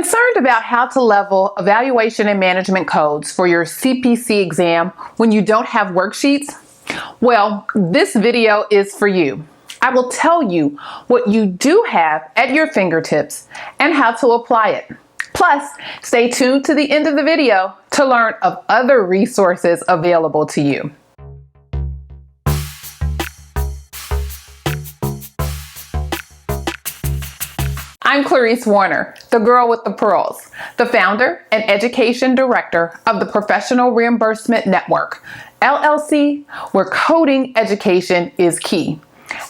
Concerned about how to level evaluation and management codes for your CPC exam when you don't have worksheets? Well, this video is for you. I will tell you what you do have at your fingertips and how to apply it. Plus, stay tuned to the end of the video to learn of other resources available to you. I'm Clarice Warner, the girl with the pearls, the founder and education director of the Professional Reimbursement Network, LLC, where coding education is key.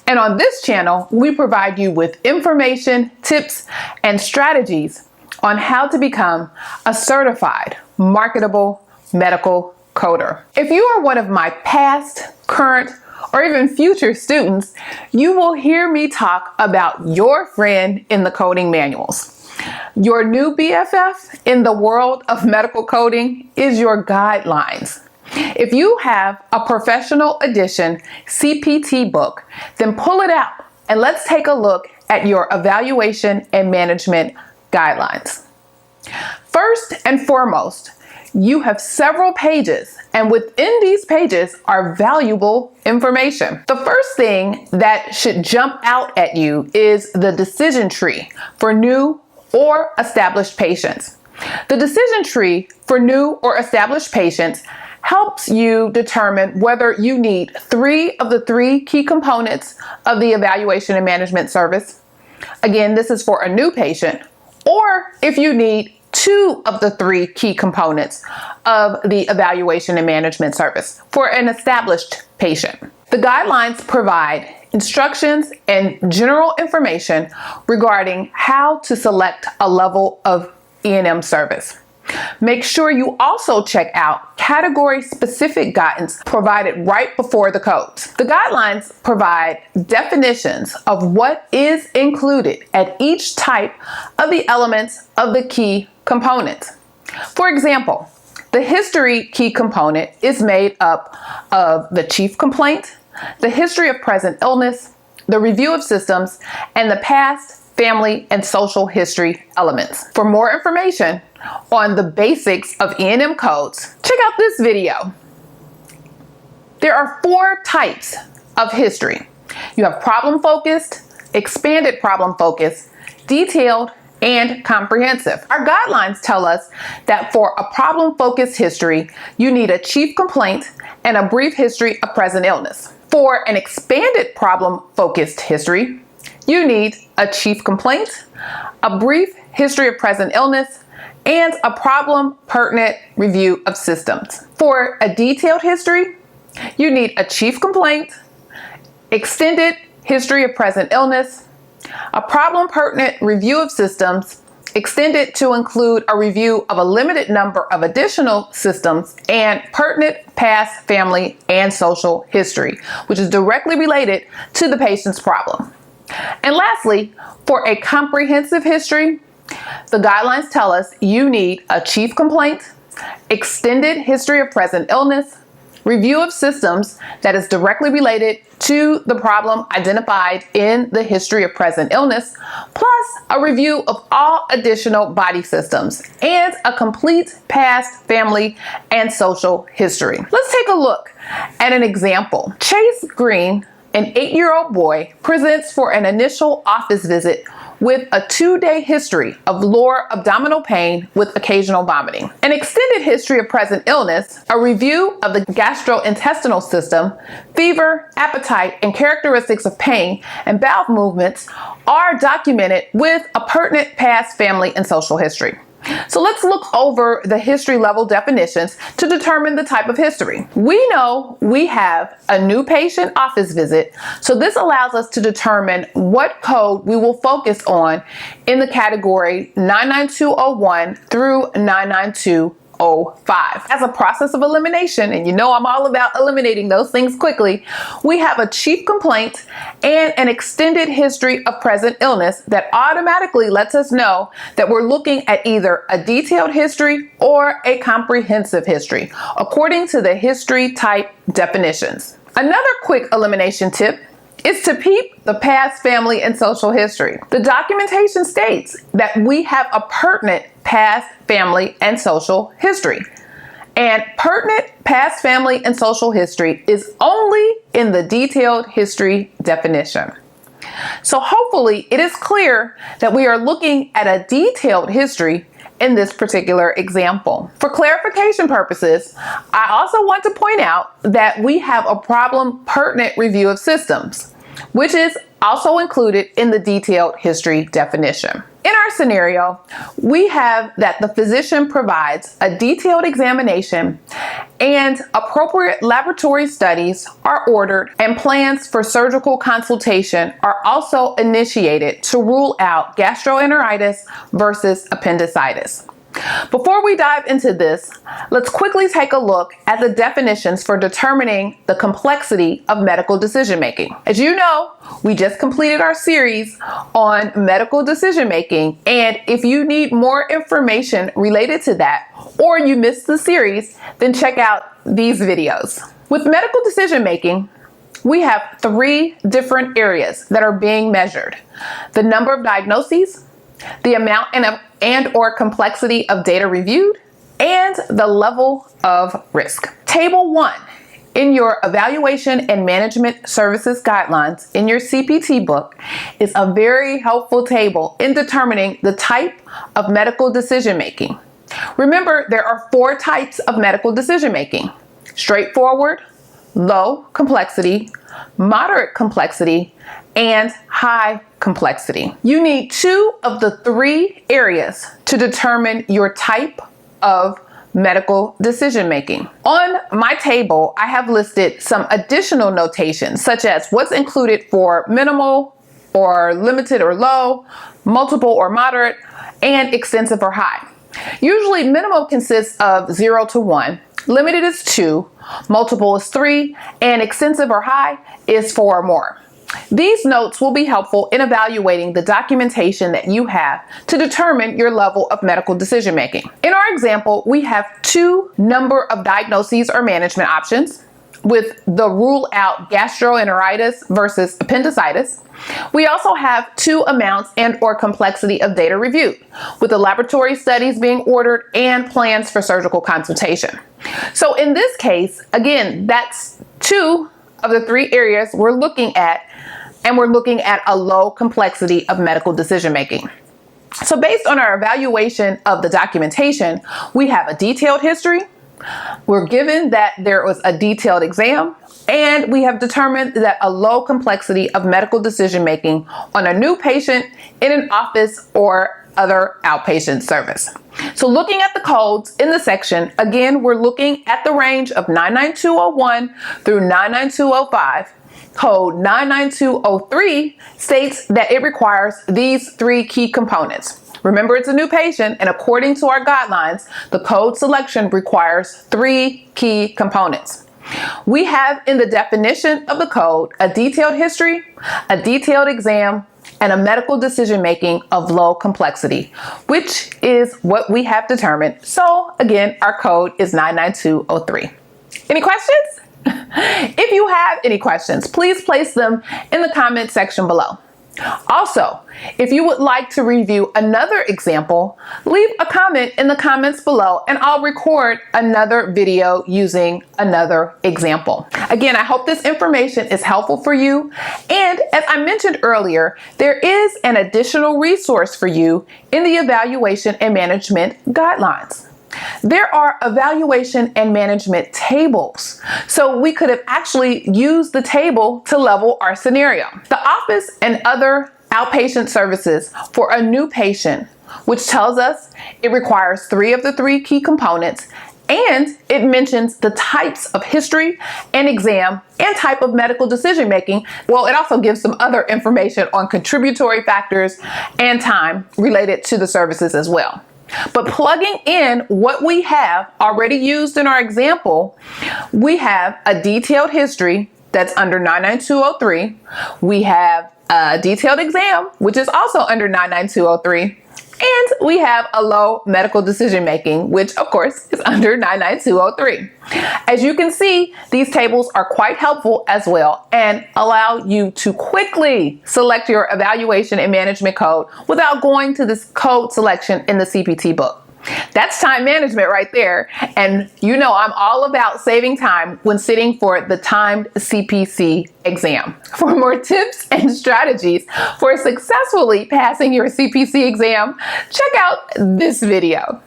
And on this channel, we provide you with information, tips, and strategies on how to become a certified, marketable medical coder. If you are one of my past, current, or even future students, you will hear me talk about your friend in the coding manuals. Your new BFF in the world of medical coding is your guidelines. If you have a professional edition CPT book, then pull it out and let's take a look at your evaluation and management guidelines. First and foremost, you have several pages, and within these pages are valuable information. The first thing that should jump out at you is the decision tree for new or established patients. The decision tree for new or established patients helps you determine whether you need 3 of the 3 key components of the evaluation and management service. Again, this is for a new patient, or if you need 2 of the 3 key components of the evaluation and management service for an established patient. The guidelines provide instructions and general information regarding how to select a level of E&M service. Make sure you also check out category-specific guidance provided right before the codes. The guidelines provide definitions of what is included at each type of the elements of the key components. For example, the history key component is made up of the chief complaint, the history of present illness, the review of systems, and the past, family, and social history elements. For more information on the basics of E&M codes, check out this video. There are 4 types of history. You have problem-focused, expanded problem-focused, detailed, and comprehensive. Our guidelines tell us that for a problem-focused history, you need a chief complaint and a brief history of present illness. For an expanded problem-focused history, you need a chief complaint, a brief history of present illness, and a problem-pertinent review of systems. For a detailed history, you need a chief complaint, extended history of present illness, a problem-pertinent review of systems, extended to include a review of a limited number of additional systems, and pertinent past, family, and social history, which is directly related to the patient's problem. And lastly, for a comprehensive history, the guidelines tell us you need a chief complaint, extended history of present illness, review of systems that is directly related to the problem identified in the history of present illness, plus a review of all additional body systems, and a complete past, family, and social history. Let's take a look at an example. Chase Green, an 8-year-old boy, presents for an initial office visit with a 2-day history of lower abdominal pain with occasional vomiting. An extended history of present illness, a review of the gastrointestinal system, fever, appetite, and characteristics of pain and bowel movements are documented with a pertinent past, family, and social history. So let's look over the history level definitions to determine the type of history. We know we have a new patient office visit, so this allows us to determine what code we will focus on in the category 99201 through 99205. As a process of elimination, and you know I'm all about eliminating those things quickly, we have a chief complaint and an extended history of present illness that automatically lets us know that we're looking at either a detailed history or a comprehensive history, according to the history type definitions. Another quick elimination tip is to peep the past family and social history. The documentation states that we have a pertinent past family and social history. And pertinent past family and social history is only in the detailed history definition. So hopefully it is clear that we are looking at a detailed history in this particular example. For clarification purposes, I also want to point out that we have a problem pertinent review of systems, which is also included in the detailed history definition. In our scenario, we have that the physician provides a detailed examination and appropriate laboratory studies are ordered and plans for surgical consultation are also initiated to rule out gastroenteritis versus appendicitis. Before we dive into this, let's quickly take a look at the definitions for determining the complexity of medical decision making. As you know, we just completed our series on medical decision making, and if you need more information related to that, or you missed the series, then check out these videos. With medical decision making, we have 3 different areas that are being measured: the number of diagnoses, the amount and or complexity of data reviewed, and the level of risk. Table 1 in your Evaluation and Management Services Guidelines in your CPT book is a very helpful table in determining the type of medical decision making. Remember, there are 4 types of medical decision making: straightforward, low complexity, moderate complexity, and high complexity. You need 2 of the 3 areas to determine your type of medical decision making. On my table, I have listed some additional notations, such as what's included for minimal or limited or low, multiple or moderate, and extensive or high. Usually minimal consists of 0 to 1, limited is 2, multiple is 3, and extensive or high is 4 or more. These notes will be helpful in evaluating the documentation that you have to determine your level of medical decision making. In our example, we have 2 number of diagnoses or management options with the rule out gastroenteritis versus appendicitis. We also have 2 amounts and or complexity of data reviewed, with the laboratory studies being ordered and plans for surgical consultation. So in this case, again, that's 2 of the 3 areas we're looking at, and we're looking at a low complexity of medical decision making. So based on our evaluation of the documentation, we have a detailed history, we're given that there was a detailed exam, and we have determined that a low complexity of medical decision making on a new patient in an office or other outpatient service. So looking at the codes in the section, again, we're looking at the range of 99201 through 99205. Code 99203 states that it requires these 3 key components. Remember, it's a new patient, and according to our guidelines, the code selection requires 3 key components. We have in the definition of the code a detailed history, a detailed exam, and a medical decision making of low complexity, which is what we have determined. So again, our code is 99203. Any questions? If you have any questions, please place them in the comment section below. Also, if you would like to review another example, leave a comment in the comments below and I'll record another video using another example. Again, I hope this information is helpful for you. And as I mentioned earlier, there is an additional resource for you in the Evaluation and Management Guidelines. There are evaluation and management tables. So we could have actually used the table to level our scenario. The office and other outpatient services for a new patient, which tells us it requires 3 of the 3 key components, and it mentions the types of history and exam and type of medical decision making. Well, it also gives some other information on contributory factors and time related to the services as well. But plugging in what we have already used in our example, we have a detailed history that's under 99203. We have a detailed exam, which is also under 99203. And we have a low medical decision making, which of course is under 99203. As you can see, these tables are quite helpful as well and allow you to quickly select your evaluation and management code without going to this code selection in the CPT book. That's time management right there. And you know I'm all about saving time when sitting for the timed CPC exam. For more tips and strategies for successfully passing your CPC exam, check out this video.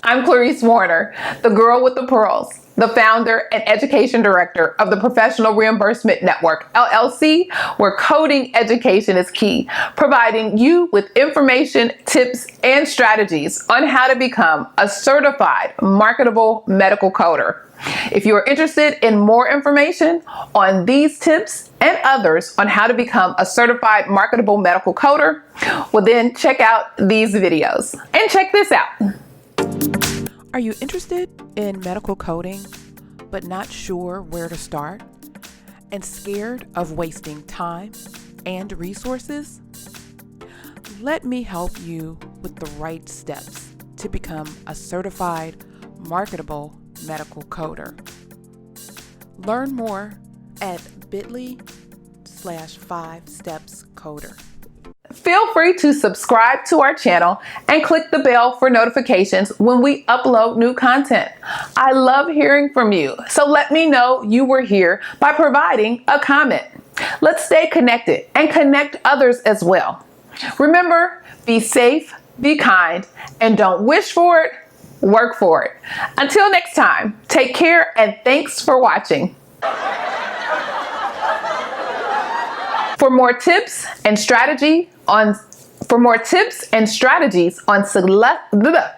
I'm Clarice Warner, the girl with the pearls, the founder and education director of the Professional Reimbursement Network, LLC, where coding education is key, providing you with information, tips, and strategies on how to become a certified marketable medical coder. If you are interested in more information on these tips and others on how to become a certified marketable medical coder, well then check out these videos. And check this out. Are you interested in medical coding, but not sure where to start and scared of wasting time and resources? Let me help you with the right steps to become a certified marketable medical coder. Learn more at bit.ly/5stepscoder. Feel free to subscribe to our channel and click the bell for notifications when we upload new content. I love hearing from you, so let me know you were here by providing a comment. Let's stay connected and connect others as well. Remember, be safe, be kind, and don't wish for it, work for it. Until next time, take care and thanks for watching. For more tips and strategies on select